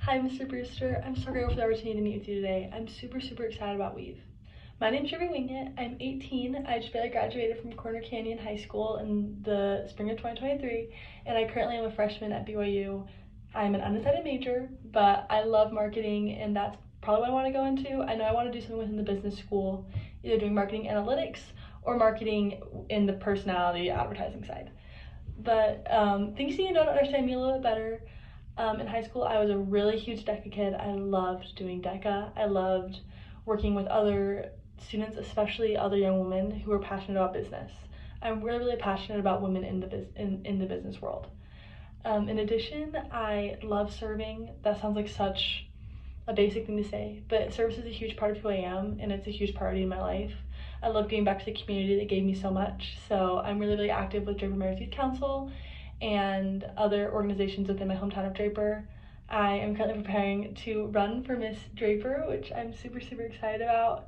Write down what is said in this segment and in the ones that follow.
Hi, Mr. Brewster. I'm so grateful for the opportunity to meet with you today. I'm super excited about Weave. My name's Ruby Wingett. I'm 18. I just barely graduated from Corner Canyon High School in the spring of 2023, and I currently am a freshman at BYU. I'm an undecided major, but I love marketing, and that's probably what I want to go into. I know I want to do something within the business school, either doing marketing analytics or marketing in the personality advertising side. But things you need to know to understand me a little bit better. In high school, I was a really huge DECA kid. I loved doing DECA. I loved working with other students, especially other young women who were passionate about business. I'm really passionate about women in the business world. In addition, I love serving. That sounds like such a basic thing to say, but service is a huge part of who I am, and it's a huge priority in my life. I love giving back to the community that gave me so much, so I'm really active with Draper Mayor's Youth Council and other organizations within my hometown of Draper. I am currently preparing to run for Miss Draper, which I'm super excited about,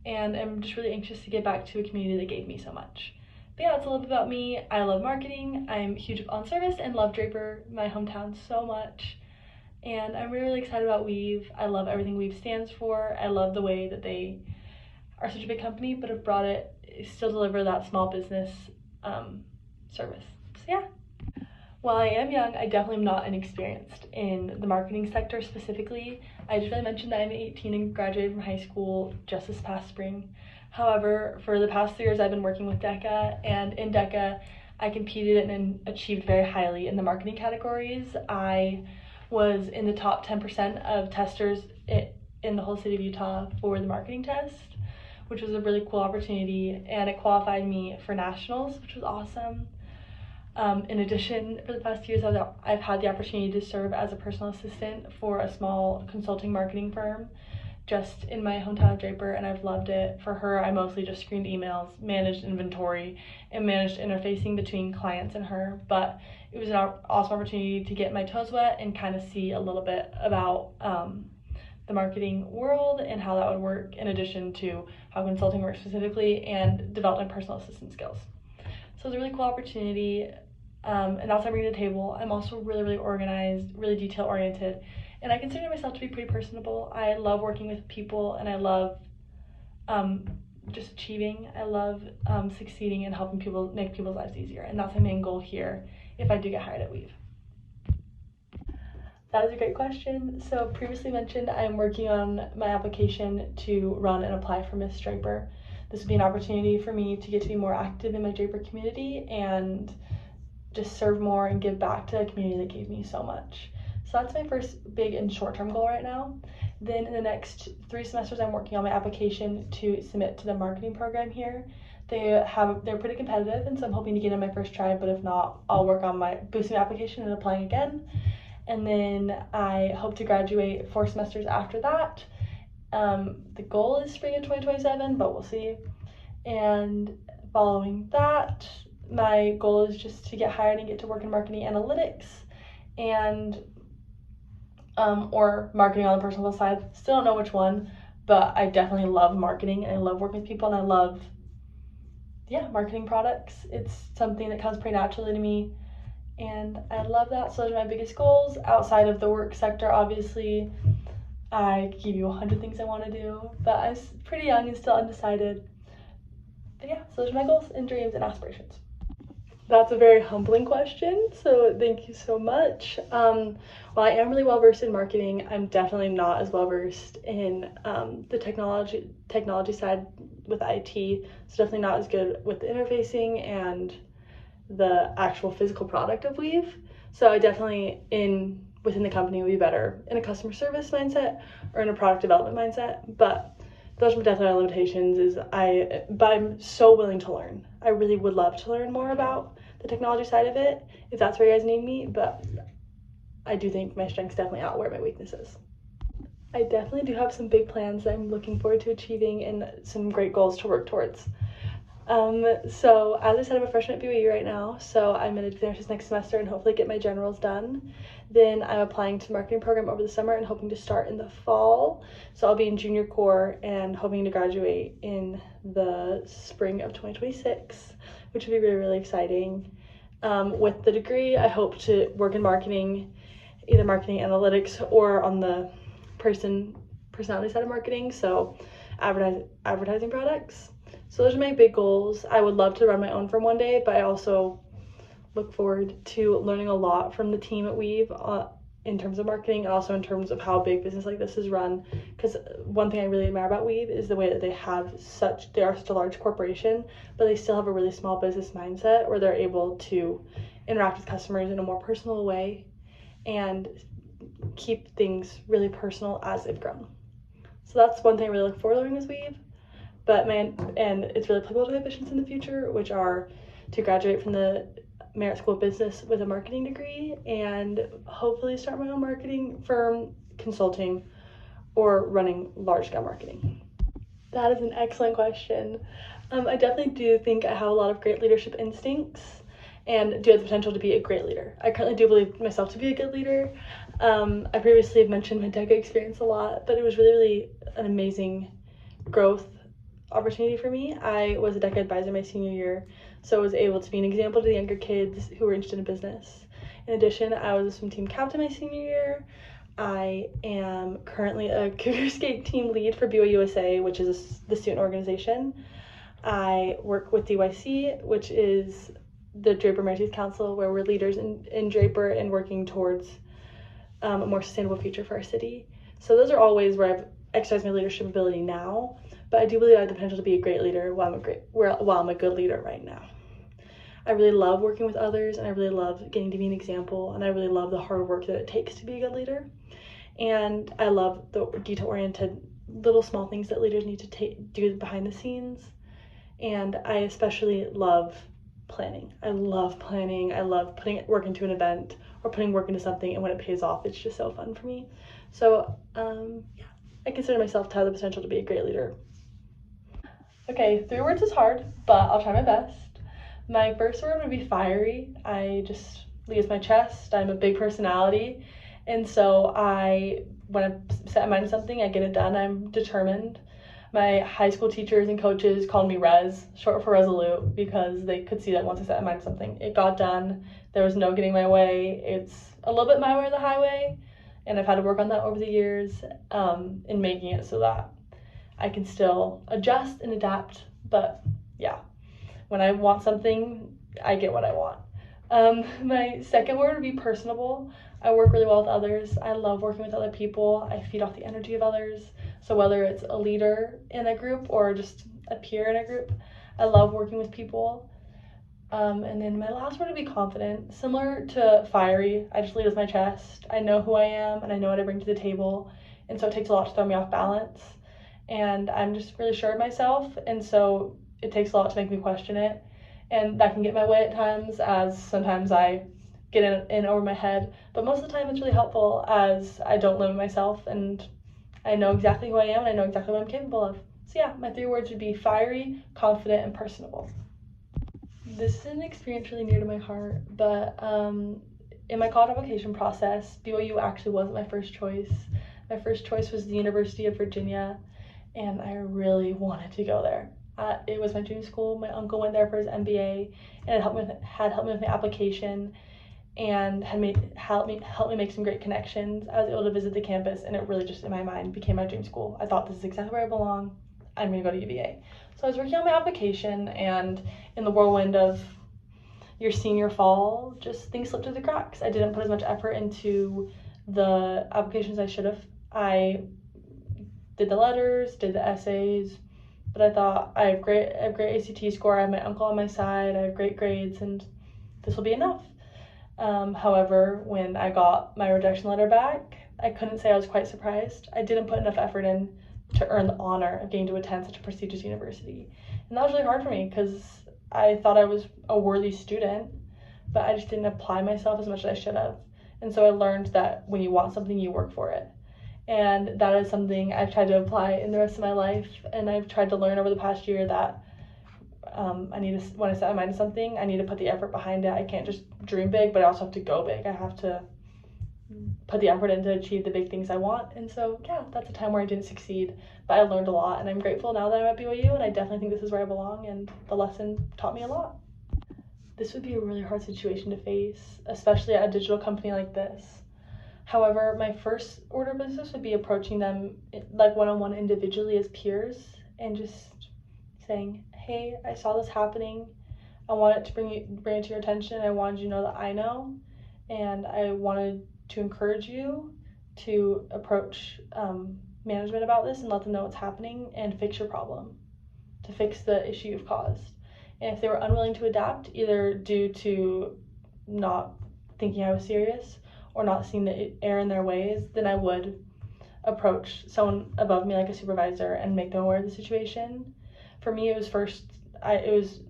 and I'm just really anxious to get back to a community that gave me so much. But yeah, that's a little bit about me. I love marketing, I'm huge on service, and love Draper, my hometown, so much. And I'm really excited about Weave. I love everything Weave stands for. I love the way that they are such a big company, but have brought it, still deliver that small business service. So yeah. While I am young, I definitely am not inexperienced in the marketing sector specifically. I just really mentioned that I'm 18 and graduated from high school just this past spring. However, for the past 3 years, I've been working with DECA, and in DECA, I competed and achieved very highly in the marketing categories. I was in the top 10% of testers in the whole city of Utah for the marketing test, which was a really cool opportunity, and it qualified me for nationals, which was awesome. In addition, for the past 2 years, I've had the opportunity to serve as a personal assistant for a small consulting marketing firm just in my hometown of Draper, and I've loved it. For her, I mostly just screened emails, managed inventory, and managed interfacing between clients and her, but it was an awesome opportunity to get my toes wet and kind of see a little bit about the marketing world and how that would work, in addition to how consulting works specifically, and develop my personal assistant skills. So it was a really cool opportunity, and that's what I bring to the table. I'm also really organized, really detail oriented, and I consider myself to be pretty personable. I love working with people, and I love just achieving. I love succeeding and helping people, make people's lives easier, and that's my main goal here if I do get hired at Weave. That is a great question. So previously mentioned, I'm working on my application to run and apply for Miss Draper. This would be an opportunity for me to get to be more active in my Draper community and just serve more and give back to a community that gave me so much. So that's my first big and short-term goal right now. Then in the next 3 semesters, I'm working on my application to submit to the marketing program here. They're pretty competitive, and so I'm hoping to get in my first try, but if not, I'll work on boosting my application and applying again. And then I hope to graduate 4 semesters after that. The goal is spring of 2027, but we'll see. And following that, my goal is just to get hired and get to work in marketing analytics and or marketing on the personal side. Still don't know which one, but I definitely love marketing, and I love working with people, and I love marketing products. It's something that comes pretty naturally to me, and I love that. So those are my biggest goals outside of the work sector. Obviously, I could give you 100 things I want to do, but I'm pretty young and still undecided. But yeah, so those are my goals and dreams and aspirations. That's a very humbling question, so thank you so much. While I am really well versed in marketing, I'm definitely not as well versed in the technology side with IT. So definitely not as good with the interfacing and the actual physical product of Weave. So I definitely within the company would be better in a customer service mindset or in a product development mindset. But those are definitely my limitations. But I'm so willing to learn. I really would love to learn more about the technology side of it if that's where you guys need me. But I do think my strengths definitely outweigh my weaknesses. I definitely do have some big plans that I'm looking forward to achieving and some great goals to work towards. So as I said, I'm a freshman at BYU right now, so I'm going to finish this next semester and hopefully get my generals done. Then I'm applying to the marketing program over the summer and hoping to start in the fall. So I'll be in junior core and hoping to graduate in the spring of 2026, which would be really exciting. With the degree, I hope to work in marketing either marketing analytics or on the personality side of marketing, so advertising products. So those are my big goals. I would love to run my own firm one day, but I also look forward to learning a lot from the team at Weave in terms of marketing and also in terms of how a big business like this is run. Because one thing I really admire about Weave is the way that they are such a large corporation, but they still have a really small business mindset where they're able to interact with customers in a more personal way and keep things really personal as they've grown. So that's one thing I really look forward to learning with Weave. And it's really applicable to my ambitions in the future, which are to graduate from the Merit School of Business with a marketing degree and hopefully start my own marketing firm, consulting, or running large-scale marketing. That is an excellent question. I definitely do think I have a lot of great leadership instincts and do have the potential to be a great leader. I currently do believe myself to be a good leader. I previously have mentioned my DECA experience a lot, but it was really, really an amazing growth opportunity for me. I was a DECA advisor my senior year, so I was able to be an example to the younger kids who were interested in business. In addition, I was a swim team captain my senior year. I am currently a Cougar Skate team lead for BYUSA, which is the student organization. I work with DYC, which is the Draper Maritime Council, where we're leaders in Draper and working towards a more sustainable future for our city. So those are all ways where I've exercised my leadership ability now, but I do believe I have the potential to be a great leader while I'm a good leader right now. I really love working with others, and I really love getting to be an example, and I really love the hard work that it takes to be a good leader. And I love the detail-oriented little small things that leaders need to do behind the scenes. And I especially love planning. I love planning. I love putting work into an event or putting work into something, and when it pays off, it's just so fun for me. So I consider myself to have the potential to be a great leader. Okay, 3 words is hard, but I'll try my best. My first word would be fiery. I just leaves my chest. I'm a big personality, and so when I set my mind to something, I get it done. I'm determined. My high school teachers and coaches called me Res, short for resolute, because they could see that once I set my mind to something, it got done. There was no getting my way. It's a little bit my way or the highway, and I've had to work on that over the years in making it so that I can still adjust and adapt. But yeah, when I want something, I get what I want. My second word would be personable. I work really well with others. I love working with other people. I feed off the energy of others. So whether it's a leader in a group or just a peer in a group, I love working with people. And then my last word would be confident. Similar to fiery, I just lead with my chest. I know who I am and I know what I bring to the table. And so it takes a lot to throw me off balance. And I'm just really sure of myself. And so it takes a lot to make me question it. And that can get my way at times, as sometimes I get in over my head. But most of the time it's really helpful, as I don't limit myself and I know exactly who I am and I know exactly what I'm capable of. So yeah, my 3 words would be fiery, confident, and personable. This is an experience really near to my heart, but in my college application process, BYU actually wasn't my first choice. My first choice was the University of Virginia, and I really wanted to go there. It was my dream school. My uncle went there for his MBA, and it helped me with my application, and helped me make some great connections. I was able to visit the campus, and it really just in my mind became my dream school. I thought, this is exactly where I belong. I'm gonna go to UVA. So I was working on my application, and in the whirlwind of your senior fall, just things slipped through the cracks. I didn't put as much effort into the applications I should have. I did the letters, did the essays, but I thought, I have great ACT score, I have my uncle on my side, I have great grades, and this will be enough. However, when I got my rejection letter back, I couldn't say I was quite surprised. I didn't put enough effort in to earn the honor of getting to attend such a prestigious university. And that was really hard for me, because I thought I was a worthy student, but I just didn't apply myself as much as I should have. And so I learned that when you want something, you work for it. And that is something I've tried to apply in the rest of my life. And I've tried to learn over the past year that when I set my mind to something, I need to put the effort behind it. I can't just dream big, but I also have to go big. I have to put the effort in to achieve the big things I want. And so, yeah, that's a time where I didn't succeed, but I learned a lot, and I'm grateful now that I'm at BYU, and I definitely think this is where I belong, and the lesson taught me a lot. This would be a really hard situation to face, especially at a digital company like this. However, my first order of business would be approaching them like one-on-one individually as peers and just saying, hey, I saw this happening. I wanted to bring it to your attention. I wanted you to know that I know, and I wanted to encourage you to approach management about this and let them know what's happening and fix your problem, to fix the issue you've caused. And if they were unwilling to adapt, either due to not thinking I was serious or not seeing the error in their ways, then I would approach someone above me, like a supervisor, and make them aware of the situation. For me, it was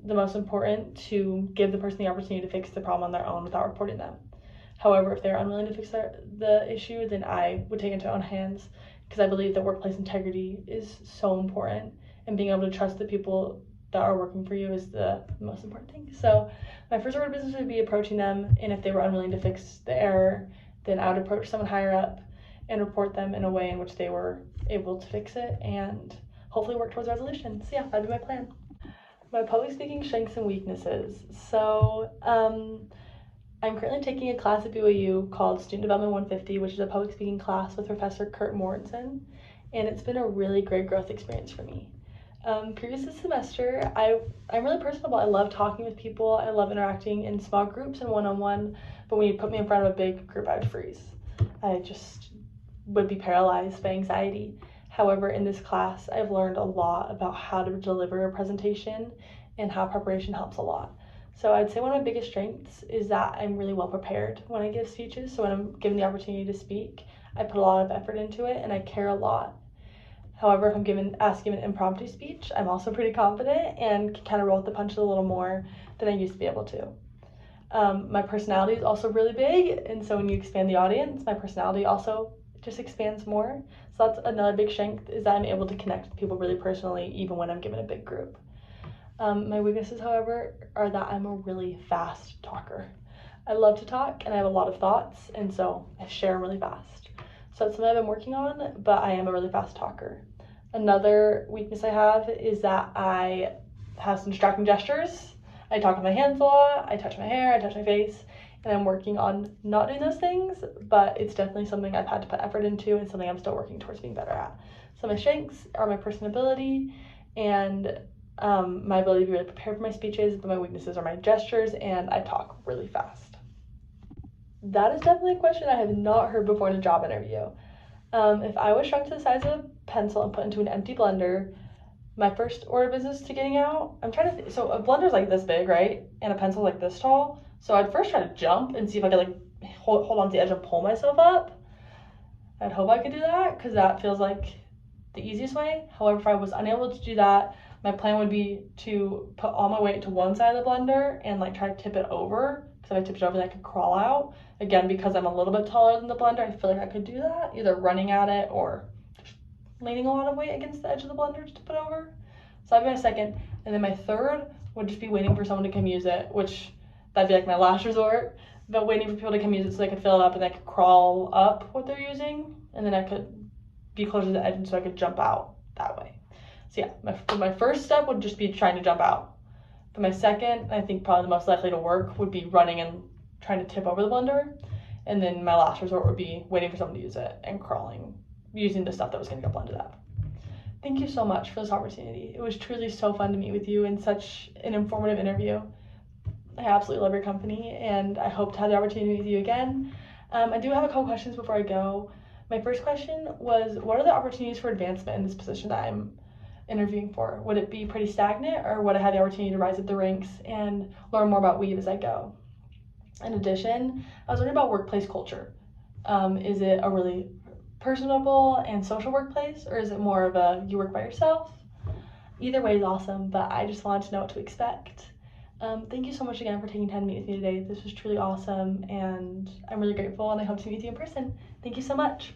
the most important to give the person the opportunity to fix the problem on their own without reporting them. However, if they're unwilling to fix the issue, then I would take it into my own hands, because I believe that workplace integrity is so important, and being able to trust the people that are working for you is the most important thing. So my first order of business would be approaching them, and if they were unwilling to fix the error, then I would approach someone higher up and report them in a way in which they were able to fix it and hopefully work towards resolution. So yeah, that'd be my plan. My public speaking strengths and weaknesses. So I'm currently taking a class at BYU called Student Development 150, which is a public speaking class with Professor Kurt Mortensen, and it's been a really great growth experience for me. Previous this semester, I'm really personable. I love talking with people. I love interacting in small groups and one-on-one, but when you put me in front of a big group, I would freeze. I just would be paralyzed by anxiety. However, in this class, I've learned a lot about how to deliver a presentation and how preparation helps a lot. So I'd say one of my biggest strengths is that I'm really well prepared when I give speeches. So when I'm given the opportunity to speak, I put a lot of effort into it and I care a lot. However, if I'm asked to give an impromptu speech, I'm also pretty confident and can kind of roll with the punches a little more than I used to be able to. My personality is also really big, and so when you expand the audience, my personality also just expands more. So that's another big strength, is that I'm able to connect with people really personally, even when I'm given a big group. My weaknesses, however, are that I'm a really fast talker. I love to talk, and I have a lot of thoughts, and so I share them really fast. So that's something I've been working on, but I am a really fast talker. Another weakness I have is that I have some distracting gestures. I talk with my hands a lot, I touch my hair, I touch my face, and I'm working on not doing those things, but it's definitely something I've had to put effort into and something I'm still working towards being better at. So my strengths are my personability and my ability to be really prepared for my speeches, but my weaknesses are my gestures and I talk really fast. That is definitely a question I have not heard before in a job interview. If I was shrunk to the size of a pencil and put into an empty blender, my first order of business to getting out, I'm trying to think. So a blender's like this big, right? And a pencil's like this tall. So I'd first try to jump and see if I could like hold on to the edge and pull myself up. I'd hope I could do that because that feels like the easiest way. However, if I was unable to do that, my plan would be to put all my weight to one side of the blender and like try to tip it over. Because if I tipped it over, then I could crawl out. Again, because I'm a little bit taller than the blender, I feel like I could do that, either running at it or leaning a lot of weight against the edge of the blender to tip it over. So that'd be my second. And then my third would just be waiting for someone to come use it, which that'd be like my last resort. But waiting for people to come use it so they could fill it up and I could crawl up what they're using. And then I could be closer to the edge and so I could jump out that way. So yeah, my first step would just be trying to jump out. But my second, I think probably the most likely to work, would be running and trying to tip over the blender. And then my last resort would be waiting for someone to use it and crawling, using the stuff that was going to get blended up. Thank you so much for this opportunity. It was truly so fun to meet with you in such an informative interview. I absolutely love your company, and I hope to have the opportunity to meet with you again. I do have a couple questions before I go. My first question was, what are the opportunities for advancement in this position that I'm interviewing for? Would it be pretty stagnant, or would I have the opportunity to rise up the ranks and learn more about Weave as I go? In addition, I was wondering about workplace culture. Is it a really personable and social workplace, or is it more of a you work by yourself? Either way is awesome, but I just wanted to know what to expect. Thank you so much again for taking time to meet with me today. This was truly awesome, and I'm really grateful, and I hope to meet with you in person. Thank you so much.